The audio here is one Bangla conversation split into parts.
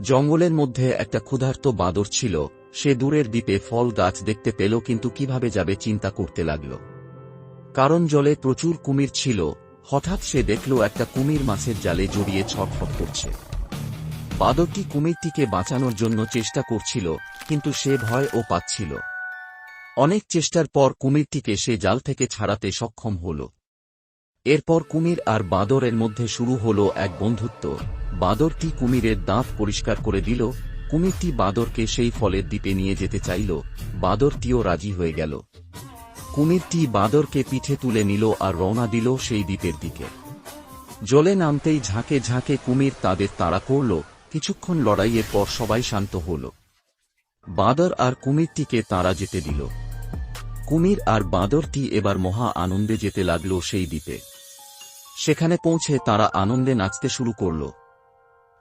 জঙ্গলের মধ্যে একটা ক্ষুধার্ত বাদর ছিল। সে দূরের দ্বীপে ফল গাছ দেখতে পেল, কিন্তু কিভাবে যাবে চিন্তা করতে লাগল। কারণ জলে প্রচুর কুমির ছিল। হঠাৎ সে দেখল একটা কুমির মাছের জালে জড়িয়ে ছটফট করছে। বাদরটি কুমিরটিকে বাঁচানোর জন্য চেষ্টা করছিল, কিন্তু সে ভয়ও পাচ্ছিল। অনেক চেষ্টার পর কুমিরটিকে সে জাল থেকে ছাড়াতে সক্ষম হল। এরপর কুমির আর বাদরের মধ্যে শুরু হল এক বন্ধুত্ব। বাদরটি কুমিরের দাঁত পরিষ্কার করে দিল। কুমিরটি বাদরকে সেই ফলের দ্বীপে নিয়ে যেতে চাইল। বাদরটিও রাজি হয়ে গেল। কুমিরটি বাদরকে পিঠে তুলে নিল আর রওনা দিল সেই দ্বীপের দিকে। জলে নামতেই ঝাঁকে ঝাঁকে কুমির তাদের তাড়া করল। কিছুক্ষণ লড়াইয়ের পর সবাই শান্ত হল। বাদর আর কুমিরটিকে তারা যেতে দিল। কুমির আর বাদরটি এবার মহা আনন্দে যেতে লাগল সেই দ্বীপে। সেখানে পৌঁছে তারা আনন্দে নাচতে শুরু করল।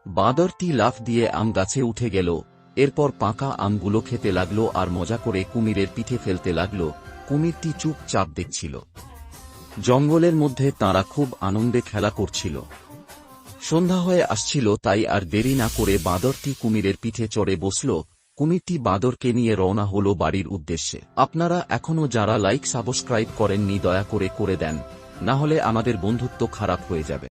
বাদরটি লাফ দিয়ে আম গাছে উঠে গেল। এরপর পাকা আমগুলো খেতে লাগল আর মজা করে কুমিরের পিঠে ফেলতে লাগল। কুমিরটি চুপচাপ দেখছিল। জঙ্গলের মধ্যে তারা খুব আনন্দে খেলা করছিল। সন্ধ্যা হয়ে আসছিল, তাই আর দেরি না করে বাদরটি কুমিরের পিঠে চড়ে বসল। কুমিরটি বাদরকে নিয়ে রওনা হল বাড়ির উদ্দেশ্যে। আপনারা এখনো যারা লাইক সাবস্ক্রাইব করেননি দয়া করে দেন, না হলে আমাদের বন্ধুত্ব খারাপ হয়ে যাবে।